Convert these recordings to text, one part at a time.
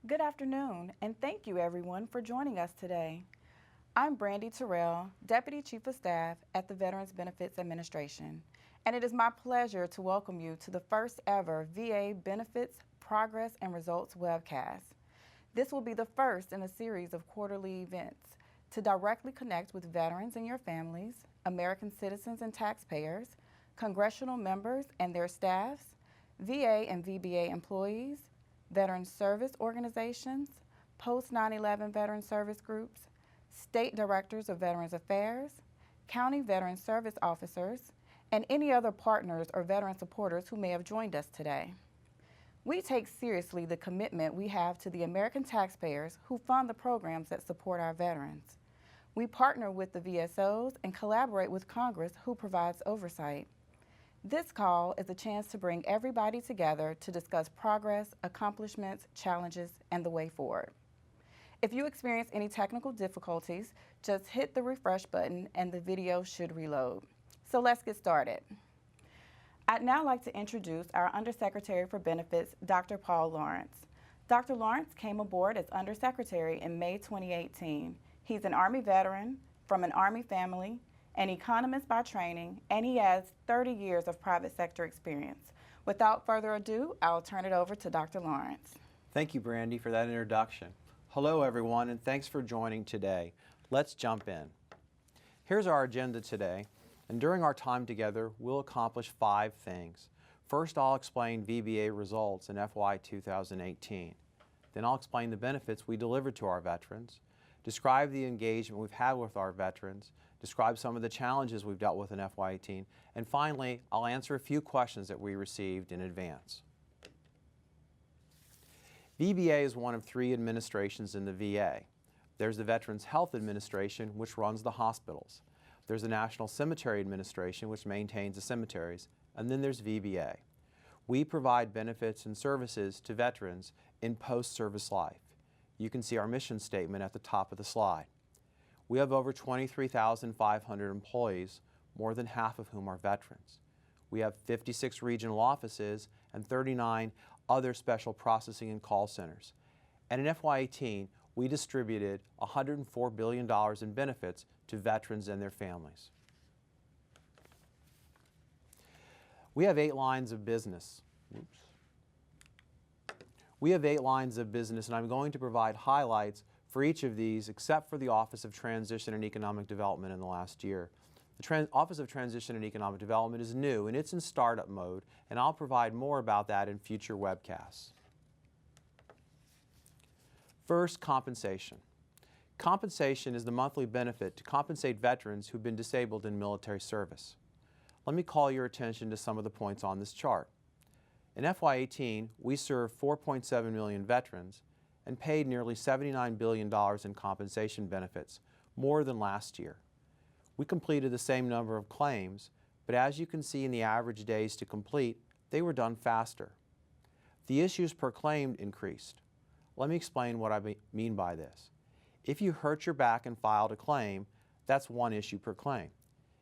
Good afternoon, and thank you everyone for joining us today. I'm Brandy Terrell, Deputy Chief of Staff at the Veterans Benefits Administration, and it is my pleasure to welcome you to the first ever VA Benefits Progress and Results webcast. This will be the first in a series of quarterly events to directly connect with veterans and your families, American citizens and taxpayers, congressional members and their staffs, VA and VBA employees, veteran service organizations, post-9/11 veteran service groups, state directors of Veterans Affairs, county veteran service officers, and any other partners or veteran supporters who may have joined us today. We take seriously the commitment we have to the American taxpayers who fund the programs that support our veterans. We partner with the VSOs and collaborate with Congress, who provides oversight. This call is a chance to bring everybody together to discuss progress, accomplishments, challenges, and the way forward. If you experience any technical difficulties, just hit the refresh button and the video should reload. So let's get started. I'd now like to introduce our Undersecretary for Benefits, Dr. Paul Lawrence. Dr. Lawrence came aboard as Undersecretary in May 2018. He's an Army veteran from an Army family, an economist by training, and he has 30 years of private sector experience. Without further ado, I'll turn it over to Dr. Lawrence. Thank you, Brandy, for that introduction. Hello, everyone, and thanks for joining today. Let's jump in. Here's our agenda today, and during our time together, we'll accomplish 5 things. First, I'll explain VBA results in FY 2018. Then I'll explain the benefits we delivered to our veterans, describe the engagement we've had with our veterans, describe some of the challenges we've dealt with in FY18, and finally, I'll answer a few questions that we received in advance. VBA is one of 3 administrations in the VA. There's the Veterans Health Administration, which runs the hospitals. There's the National Cemetery Administration, which maintains the cemeteries, and then there's VBA. We provide benefits and services to veterans in post-service life. You can see our mission statement at the top of the slide. We have over 23,500 employees, more than half of whom are veterans. We have 56 regional offices and 39 other special processing and call centers. And in FY18, we distributed $104 billion in benefits to veterans and their families. We have 8 lines of business. We have 8 lines of business, and I'm going to provide highlights for each of these except for the Office of Transition and Economic Development in the last year. The Office of Transition and Economic Development is new and it's in startup mode, and I'll provide more about that in future webcasts. First, compensation. Compensation is the monthly benefit to compensate veterans who've been disabled in military service. Let me call your attention to some of the points on this chart. In FY18, we served 4.7 million veterans and paid nearly $79 billion in compensation benefits, more than last year. We completed the same number of claims, but as you can see in the average days to complete, they were done faster. The issues per claim increased. Let me explain what I mean by this. If you hurt your back and filed a claim, that's 1 issue per claim.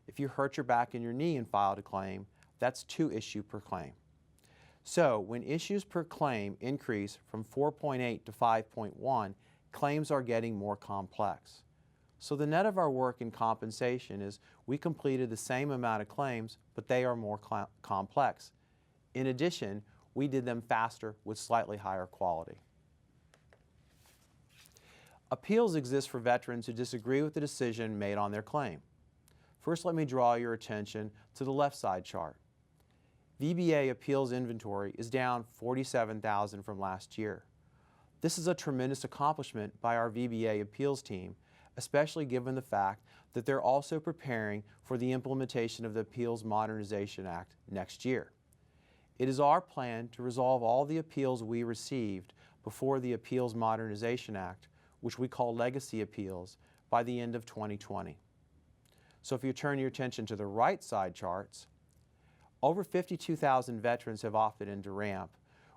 If you hurt your back and your knee and filed a claim, that's 2 issues per claim. So when issues per claim increase from 4.8 to 5.1, claims are getting more complex. So the net of our work in compensation is we completed the same amount of claims, but they are more complex. In addition, we did them faster with slightly higher quality. Appeals exist for veterans who disagree with the decision made on their claim. First, let me draw your attention to the left side chart. VBA appeals inventory is down 47,000 from last year. This is a tremendous accomplishment by our VBA appeals team, especially given the fact that they're also preparing for the implementation of the Appeals Modernization Act next year. It is our plan to resolve all the appeals we received before the Appeals Modernization Act, which we call legacy appeals, by the end of 2020. So if you turn your attention to the right side charts, over 52,000 veterans have opted into RAMP,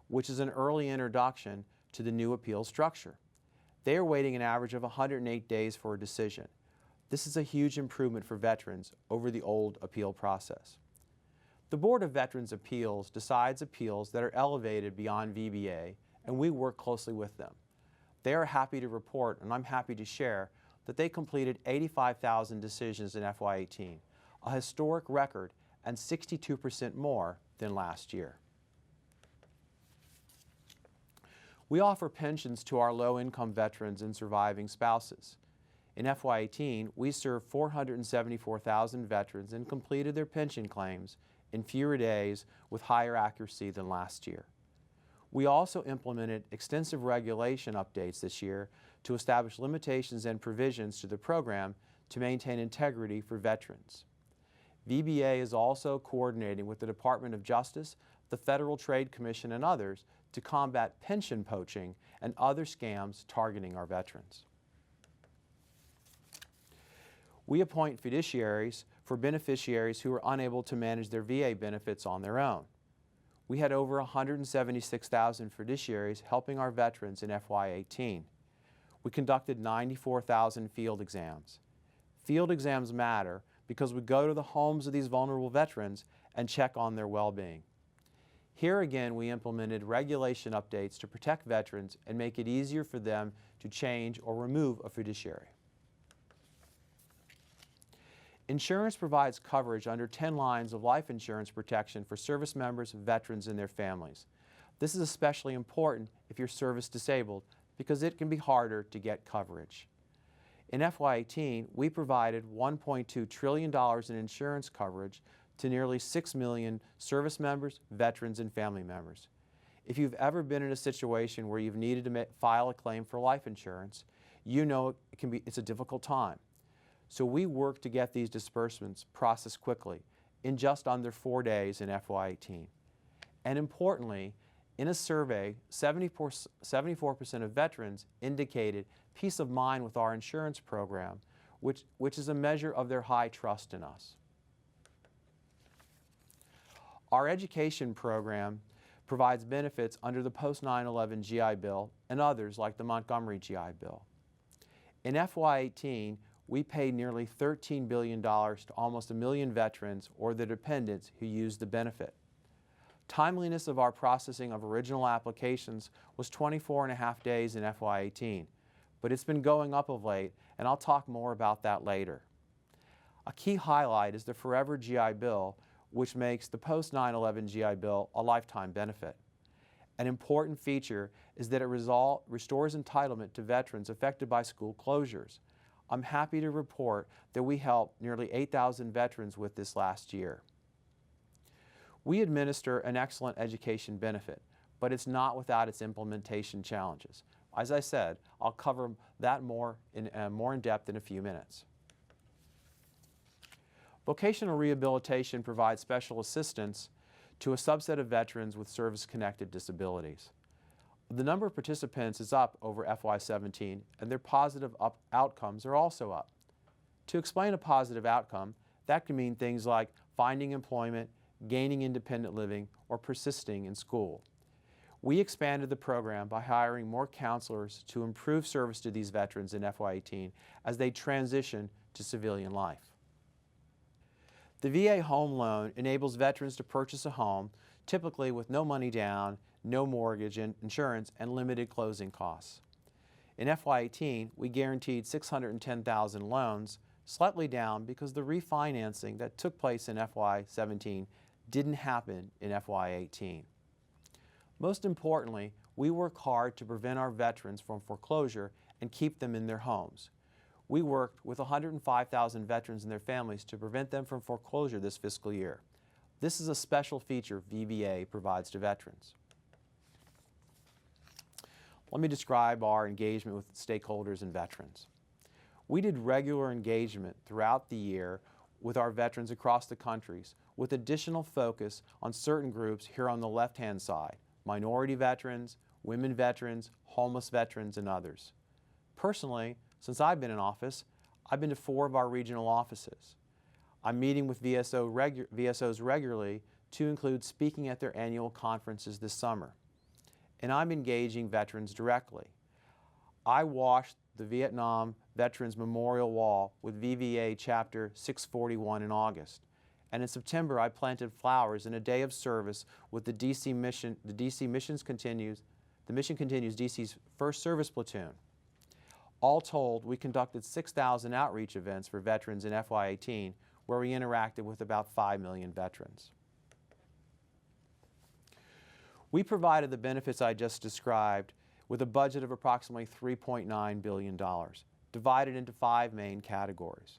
which is an early introduction to the new appeal structure. They are waiting an average of 108 days for a decision. This is a huge improvement for veterans over the old appeal process. The Board of Veterans Appeals decides appeals that are elevated beyond VBA, and we work closely with them. They are happy to report, and I'm happy to share, that they completed 85,000 decisions in FY18, a historic record and 62% more than last year. We offer pensions to our low-income veterans and surviving spouses. In FY18, we served 474,000 veterans and completed their pension claims in fewer days with higher accuracy than last year. We also implemented extensive regulation updates this year to establish limitations and provisions to the program to maintain integrity for veterans. VBA is also coordinating with the Department of Justice, the Federal Trade Commission, and others to combat pension poaching and other scams targeting our veterans. We appoint fiduciaries for beneficiaries who are unable to manage their VA benefits on their own. We had over 176,000 fiduciaries helping our veterans in FY18. We conducted 94,000 field exams. Field exams matter because we go to the homes of these vulnerable veterans and check on their well-being. Here again, we implemented regulation updates to protect veterans and make it easier for them to change or remove a fiduciary. Insurance provides coverage under 10 lines of life insurance protection for service members, veterans, and their families. This is especially important if you're service disabled because it can be harder to get coverage. In FY18, we provided $1.2 trillion in insurance coverage to nearly 6 million service members, veterans, and family members. If you've ever been in a situation where you've needed to file a claim for life insurance, you know it's a difficult time. So we work to get these disbursements processed quickly in just under 4 days in FY18. And importantly, in a survey, 74% of veterans indicated peace of mind with our insurance program, which is a measure of their high trust in us. Our education program provides benefits under the post-9/11 GI Bill and others like the Montgomery GI Bill. In FY18, we paid nearly $13 billion to almost 1 million veterans or their dependents who used the benefit. Timeliness of our processing of original applications was 24.5 days in FY18, but it's been going up of late, and I'll talk more about that later. A key highlight is the Forever GI Bill, which makes the post-9/11 GI Bill a lifetime benefit. An important feature is that it restores entitlement to veterans affected by school closures. I'm happy to report that we helped nearly 8,000 veterans with this last year. We administer an excellent education benefit, but it's not without its implementation challenges. As I said, I'll cover that more in depth in a few minutes. Vocational rehabilitation provides special assistance to a subset of veterans with service-connected disabilities. The number of participants is up over FY17, and their positive outcomes are also up. To explain a positive outcome, that can mean things like finding employment, gaining independent living, or persisting in school. We expanded the program by hiring more counselors to improve service to these veterans in FY18 as they transition to civilian life. The VA home loan enables veterans to purchase a home, typically with no money down, no mortgage and insurance, and limited closing costs. In FY18, we guaranteed 610,000 loans, slightly down because the refinancing that took place in FY17 didn't happen in FY18. Most importantly, we work hard to prevent our veterans from foreclosure and keep them in their homes. We worked with 105,000 veterans and their families to prevent them from foreclosure this fiscal year. This is a special feature VBA provides to veterans. Let me describe our engagement with stakeholders and veterans. We did regular engagement throughout the year with our veterans across the countries, with additional focus on certain groups here on the left-hand side: minority veterans, women veterans, homeless veterans, and others. Personally, since I've been in office, I've been to 4 of our regional offices. I'm meeting with VSOs regularly to include speaking at their annual conferences this summer. And I'm engaging veterans directly. I washed the Vietnam Veterans Memorial Wall with VBA Chapter 641 in August. And in September, I planted flowers in a day of service with the DC Missions the Mission Continues DC's first service platoon. All told, we conducted 6,000 outreach events for veterans in FY18, where we interacted with about 5 million veterans. We provided the benefits I just described with a budget of approximately $3.9 billion, divided into 5 main categories.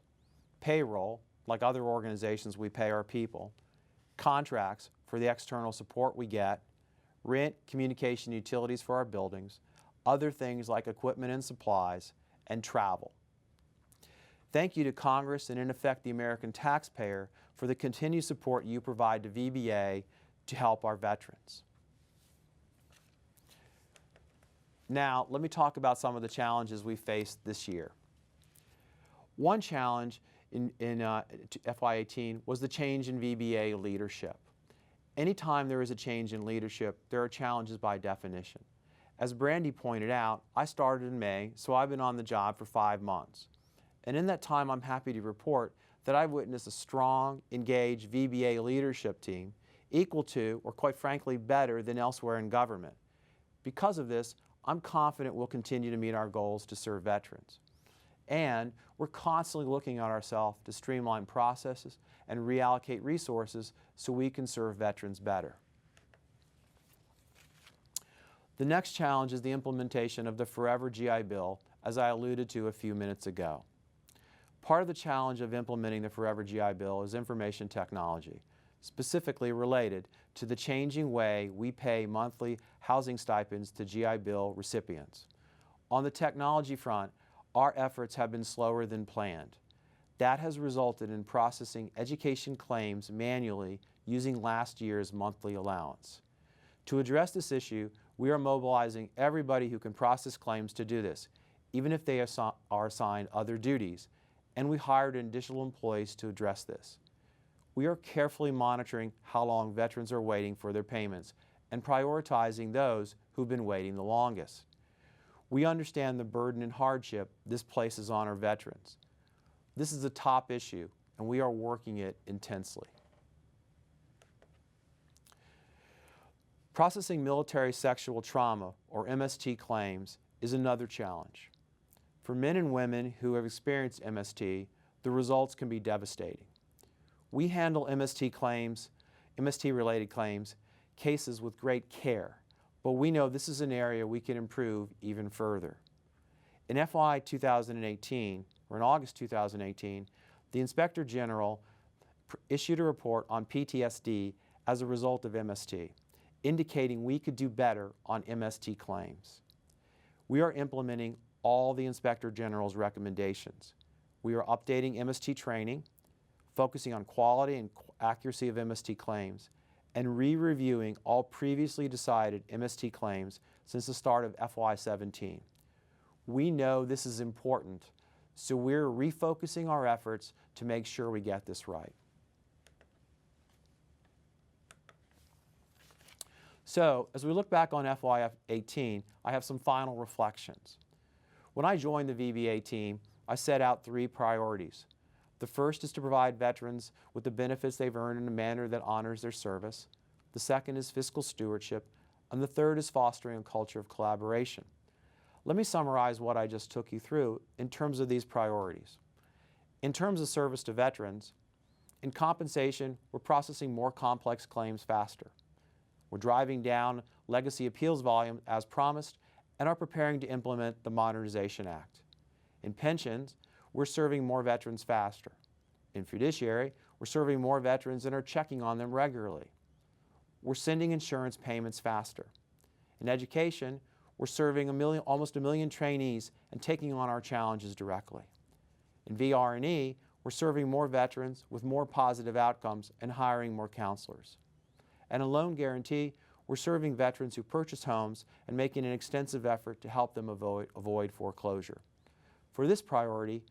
Payroll, like other organizations we pay our people. Contracts, for the external support we get. Rent, communication, utilities for our buildings. Other things like equipment and supplies, and travel. Thank you to Congress and in effect the American taxpayer for the continued support you provide to VBA to help our veterans. Now, let me talk about some of the challenges we faced this year. One challenge in FY18 was the change in VBA leadership. Anytime there is a change in leadership, there are challenges by definition. As Brandy pointed out, I started in May, so I've been on the job for 5 months. And in that time, I'm happy to report that I've witnessed a strong, engaged VBA leadership team equal to, or quite frankly, better than elsewhere in government. Because of this, I'm confident we'll continue to meet our goals to serve veterans. And we're constantly looking at ourselves to streamline processes and reallocate resources so we can serve veterans better. The next challenge is the implementation of the Forever GI Bill, as I alluded to a few minutes ago. Part of the challenge of implementing the Forever GI Bill is information technology, specifically related to the changing way we pay monthly housing stipends to GI Bill recipients. On the technology front, our efforts have been slower than planned. That has resulted in processing education claims manually using last year's monthly allowance. To address this issue, we are mobilizing everybody who can process claims to do this, even if they are assigned other duties, and we hired additional employees to address this. We are carefully monitoring how long veterans are waiting for their payments and prioritizing those who've been waiting the longest. We understand the burden and hardship this places on our veterans. This is a top issue, and we are working it intensely. Processing military sexual trauma, or MST claims, is another challenge. For men and women who have experienced MST, the results can be devastating. We handle MST-related claims, cases with great care, but we know this is an area we can improve even further. In FY 2018, or in August 2018, the Inspector General issued a report on PTSD as a result of MST, indicating we could do better on MST claims. We are implementing all the Inspector General's recommendations. We are updating MST training, focusing on quality and accuracy of MST claims, and re-reviewing all previously decided MST claims since the start of FY17. We know this is important, so we're refocusing our efforts to make sure we get this right. So, as we look back on FY18, I have some final reflections. When I joined the VBA team, I set out 3 priorities. The first is to provide veterans with the benefits they've earned in a manner that honors their service. The second is fiscal stewardship, and the third is fostering a culture of collaboration. Let me summarize what I just took you through in terms of these priorities. In terms of service to veterans, in compensation, we're processing more complex claims faster. We're driving down legacy appeals volume as promised and are preparing to implement the Modernization Act. In pensions, we're serving more veterans faster. In Fiduciary, we're serving more veterans and are checking on them regularly. We're sending insurance payments faster. In education, we're serving almost a million trainees and taking on our challenges directly. In VR&E, we're serving more veterans with more positive outcomes and hiring more counselors. And in loan guarantee, we're serving veterans who purchase homes and making an extensive effort to help them avoid foreclosure. For this priority,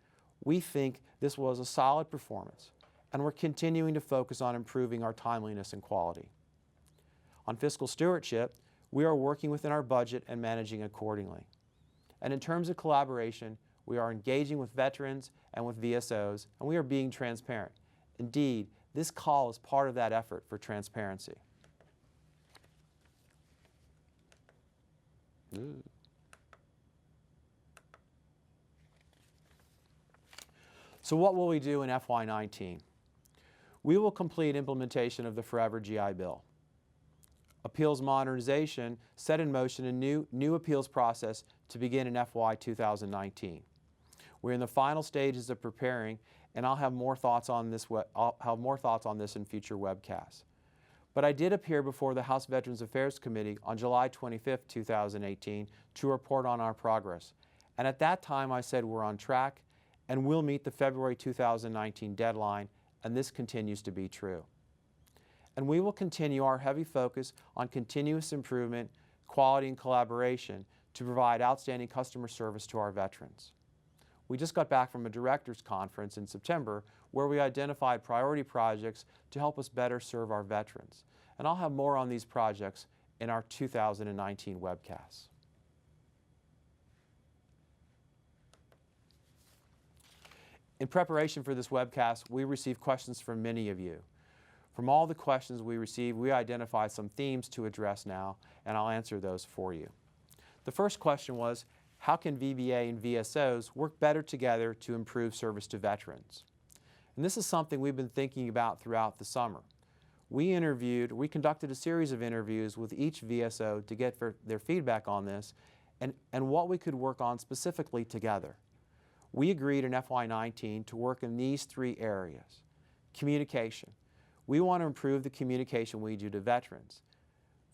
we think this was a solid performance, and we're continuing to focus on improving our timeliness and quality. On fiscal stewardship, we are working within our budget and managing accordingly. And in terms of collaboration, we are engaging with veterans and with VSOs, and we are being transparent. Indeed, this call is part of that effort for transparency. Ooh. So what will we do in FY19? We will complete implementation of the Forever GI Bill. Appeals modernization set in motion a new appeals process to begin in FY 2019. We're in the final stages of preparing, and I'll have more thoughts on this in future webcasts. But I did appear before the House Veterans Affairs Committee on July 25, 2018 to report on our progress. And at that time I said we're on track and we'll meet the February 2019 deadline, and this continues to be true. And we will continue our heavy focus on continuous improvement, quality, and collaboration to provide outstanding customer service to our veterans. We just got back from a directors conference in September where we identified priority projects to help us better serve our veterans. And I'll have more on these projects in our 2019 webcasts. In preparation for this webcast, we received questions from many of you. From all the questions we received, we identified some themes to address now, and I'll answer those for you. The first question was, how can VBA and VSOs work better together to improve service to veterans? And this is something we've been thinking about throughout the summer. We conducted a series of interviews with each VSO to get their feedback on this and what we could work on specifically together. We agreed in FY19 to work in these three areas. Communication. We want to improve the communication we do to veterans.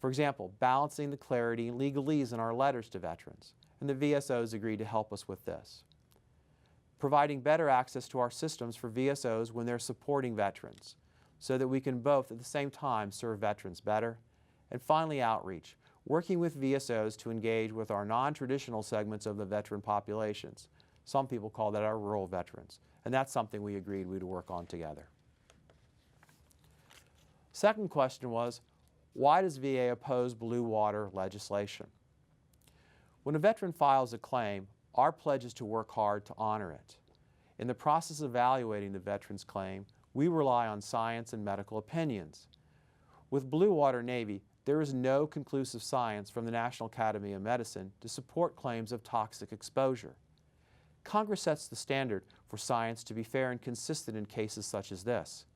For example, balancing the clarity and legalese in our letters to veterans. And the VSOs agreed to help us with this. Providing better access to our systems for VSOs when they're supporting veterans, so that we can both at the same time serve veterans better. And finally, outreach, working with VSOs to engage with our non-traditional segments of the veteran populations. Some people call that our rural veterans, and that's something we agreed we'd work on together. Second question was, why does VA oppose blue water legislation? When a veteran files a claim, our pledge is to work hard to honor it. In the process of evaluating the veteran's claim, we rely on science and medical opinions. With Blue Water Navy, there is no conclusive science from the National Academy of Medicine to support claims of toxic exposure. Congress sets the standard for science to be fair and consistent in cases such as this.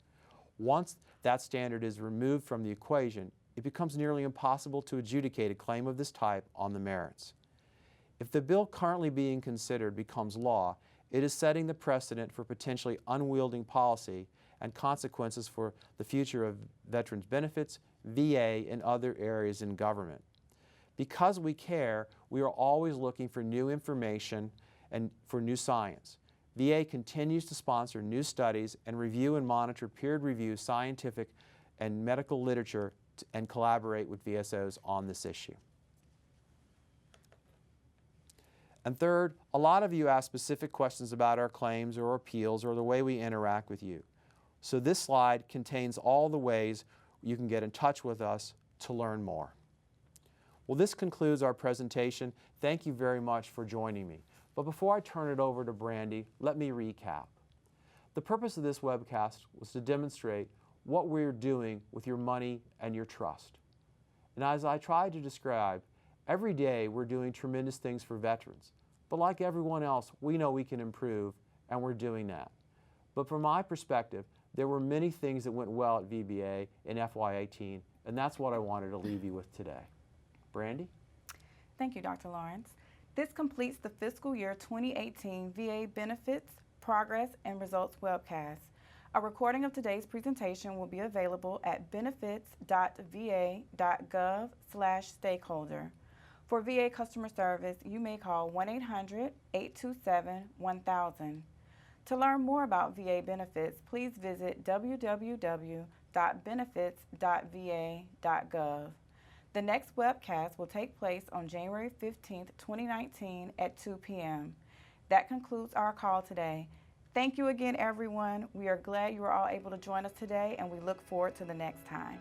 Once that standard is removed from the equation, it becomes nearly impossible to adjudicate a claim of this type on the merits. If the bill currently being considered becomes law, it is setting the precedent for potentially unwielding policy and consequences for the future of veterans' benefits, VA, and other areas in government. Because we care, we are always looking for new information and for new science. VA continues to sponsor new studies and review and monitor peer-reviewed scientific and medical literature and collaborate with VSOs on this issue. And third, a lot of you ask specific questions about our claims or appeals or the way we interact with you. So this slide contains all the ways you can get in touch with us to learn more. Well, this concludes our presentation. Thank you very much for joining me. But before I turn it over to Brandy, let me recap. The purpose of this webcast was to demonstrate what we're doing with your money and your trust. And as I tried to describe, every day we're doing tremendous things for veterans. But like everyone else, we know we can improve, and we're doing that. But from my perspective, there were many things that went well at VBA in FY18, and that's what I wanted to leave you with today. Brandy? Thank you, Dr. Lawrence. This completes the Fiscal Year 2018 VA Benefits, Progress, and Results webcast. A recording of today's presentation will be available at benefits.va.gov/stakeholder. For VA customer service, you may call 1-800-827-1000. To learn more about VA benefits, please visit www.benefits.va.gov. The next webcast will take place on January 15, 2019 at 2 p.m. That concludes our call today. Thank you again, everyone. We are glad you were all able to join us today, and we look forward to the next time.